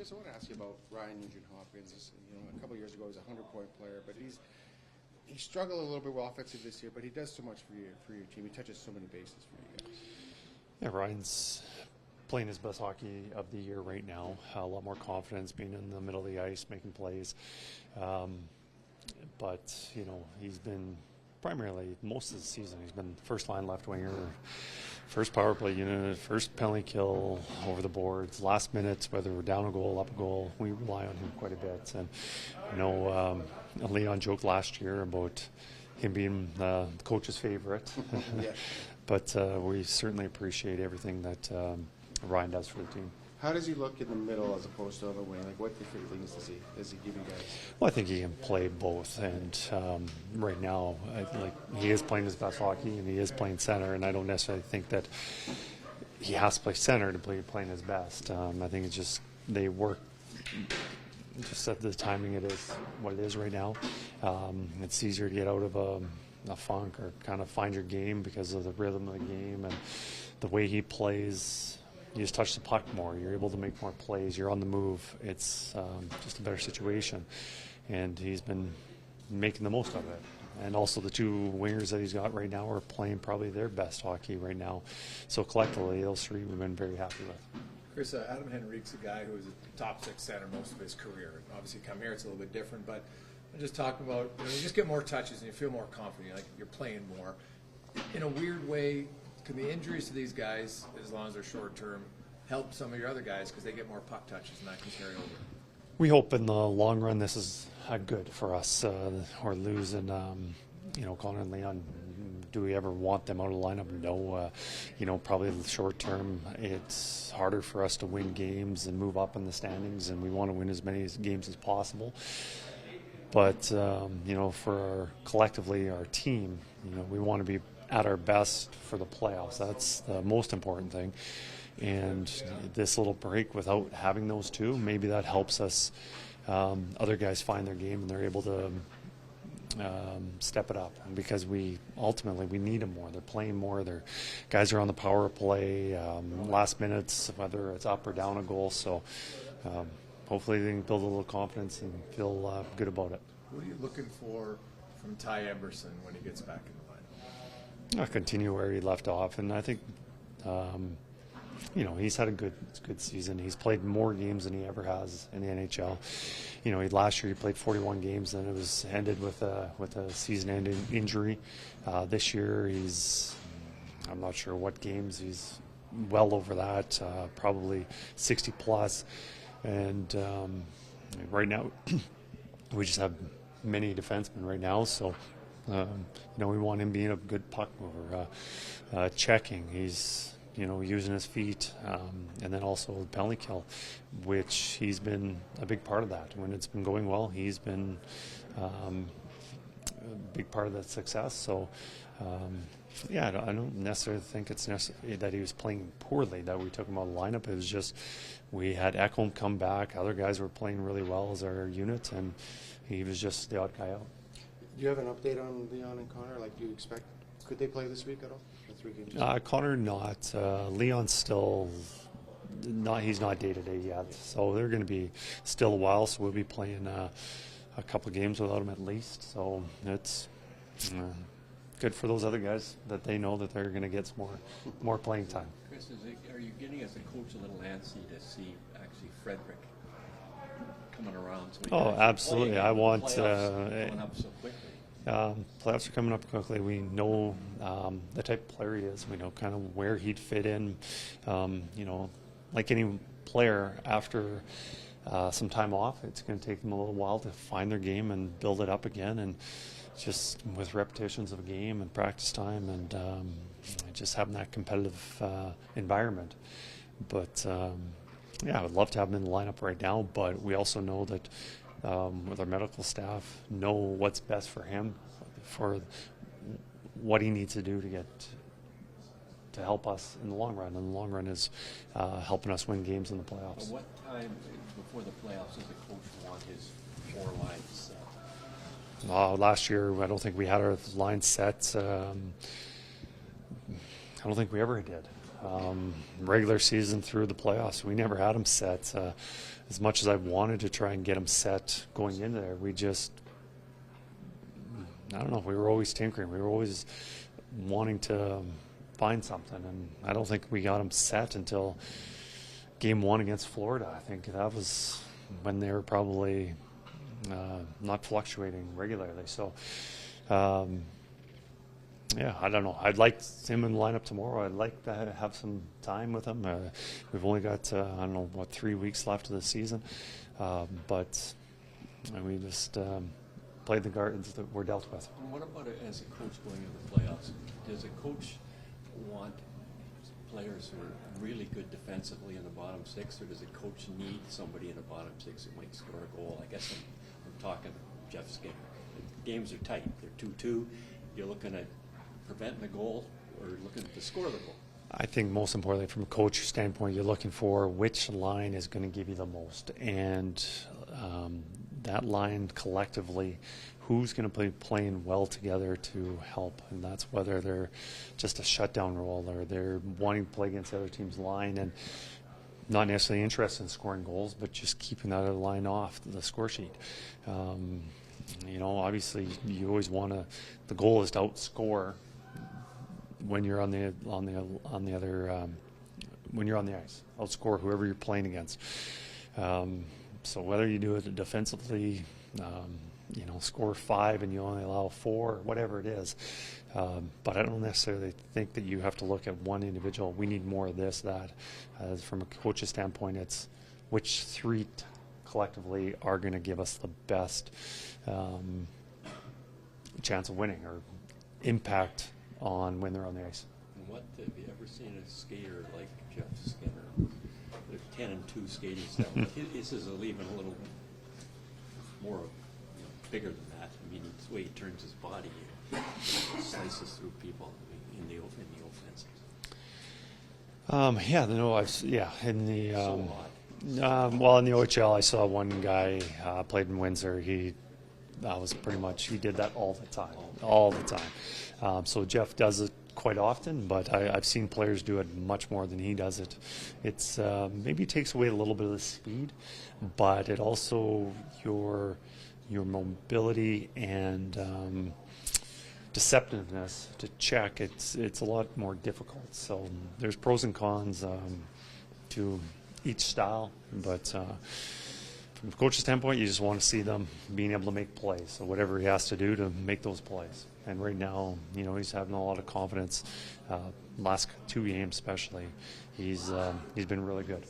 Kris, I want to ask you about Ryan Nugent-Hopkins. A couple of years ago, he was a 100-point player, but he struggled a little bit with offensive this year, but he does so much for your team. He touches so many bases for you guys. Yeah, Ryan's playing his best hockey of the year right now. A lot more confidence, being in the middle of the ice, making plays. But he's been primarily most of the season. He's been first line left winger, first power play unit, first penalty kill over the boards, last minutes, whether we're down a goal, up a goal, we rely on him quite a bit. And Leon joked last year about him being the coach's favorite. Yeah. But we certainly appreciate everything that Ryan does for the team. How does he look in the middle as opposed to on the wing? Like, what different things does he give you guys? Well, I think he can play both, and right now, he is playing his best hockey, and he is playing center, and I don't necessarily think that he has to play center to playing his best. I think it's just they work just at the timing it is what it is right now. It's easier to get out of a funk or kind of find your game because of the rhythm of the game and the way he plays. You just touch the puck more. You're able to make more plays. You're on the move. It's just a better situation. And he's been making the most of it. And also the two wingers that he's got right now are playing probably their best hockey right now. So collectively, those three we've been very happy with. Kris, Adam Henrique's a guy who was a top six center most of his career. Obviously, come here, it's a little bit different. But I'm just talking about, you just get more touches and you feel more confident. Like you're playing more. In a weird way, can the injuries to these guys, as long as they're short term, help some of your other guys because they get more puck touches and that can carry over? We hope in the long run this is good for us. Or losing, Connor and Leon. Do we ever want them out of the lineup? No. Probably in the short term, it's harder for us to win games and move up in the standings, and we want to win as many games as possible. But for collectively our team, we want to be at our best for the playoffs. That's the most important thing. And this little break without having those two, maybe that helps us. Other guys find their game and they're able to step it up, because we need them more. They're playing more. Their guys are on the power play, last minutes, whether it's up or down a goal. So hopefully they can build a little confidence and feel good about it. What are you looking for from Ty Emberson when he gets back in the lineup? I'll continue where he left off, and I think he's had a good season. He's played more games than he ever has in the NHL. Last year he played 41 games, and it was ended with a season-ending injury. This year I'm not sure what games, he's well over that, probably 60 plus. And right now we just have many defensemen right now, so we want him being a good puck mover, checking. He's using his feet, and then also the penalty kill, which he's been a big part of that. When it's been going well, he's been a big part of that success. So, I don't necessarily think it's necessary that he was playing poorly, that we took him out of the lineup. It was just we had Ekholm come back. Other guys were playing really well as our unit, and he was just the odd guy out. Do you have an update on Leon and Connor? Like, do you expect, could they play this week at all? The 3 games? Connor not. Leon's still not. He's not day-to-day yet. So they're going to be still a while. So we'll be playing a couple of games without him at least. So it's good for those other guys that they know that they're going to get some more playing time. Kris, are you getting as a coach a little antsy to see actually Frederick coming around? So Absolutely. I want coming up so quickly. Playoffs are coming up quickly. We know the type of player he is. We know kind of where he'd fit in. Like any player, after some time off, it's going to take them a little while to find their game and build it up again. And just with repetitions of a game and practice time and just having that competitive environment. But I would love to have him in the lineup right now. But we also know that with our medical staff, know what's best for him, for what he needs to do to help us in the long run. And the long run is helping us win games in the playoffs. At what time before the playoffs does the coach want his 4 lines set? Last year, I don't think we had our lines set. I don't think we ever did. Regular season through the playoffs, we never had them set. as much as I wanted to try and get him set going into there, we just, I don't know, we were always tinkering. We were always wanting to find something, and I don't think we got him set until game 1 against Florida. I think that was when they were probably not fluctuating regularly. So, yeah, I don't know. I'd like him in the lineup tomorrow. I'd like to have some time with him. We've only got, I don't know, 3 weeks left of the season. But we just played the cards that we're dealt with. And what about it as a coach going into the playoffs? Does a coach want players who are really good defensively in the bottom 6, or does a coach need somebody in the bottom 6 who might score a goal? I guess I'm talking Jeff's game. The games are tight. They're 2-2. You're looking at preventing the goal or looking to score the goal. I think most importantly, from a coach standpoint, you're looking for which line is going to give you the most, and that line collectively, who's going to be playing well together to help, and that's whether they're just a shutdown role or they're wanting to play against the other team's line and not necessarily interested in scoring goals, but just keeping that other line off the score sheet. You know, obviously, you always want to. The goal is to outscore when you're on the other when you're on the ice. Outscore whoever you're playing against. So whether you do it defensively, you know, score 5 and you only allow 4, whatever it is. But I don't necessarily think that you have to look at one individual. We need more of this, that. From a coach's standpoint, it's which 3 collectively are going to give us the best chance of winning or impact on when they're on the ice. And what have you ever seen a skater like Jeff Skinner? They're 10-2 skating style. His is even a little more, you know, bigger than that. I mean, the way he turns his body, he slices through people in the offensive. In the so well, in the OHL, I saw one guy played in Windsor. He was pretty much, he did that all the time. So Jeff does it quite often, but I've seen players do it much more than he does it. It's maybe takes away a little bit of the speed, but it also your mobility and deceptiveness to check. It's a lot more difficult. So there's pros and cons to each style, but from a coach's standpoint, you just want to see them being able to make plays. So whatever he has to do to make those plays. And right now, you know, he's having a lot of confidence. Last 2 games especially, he's been really good.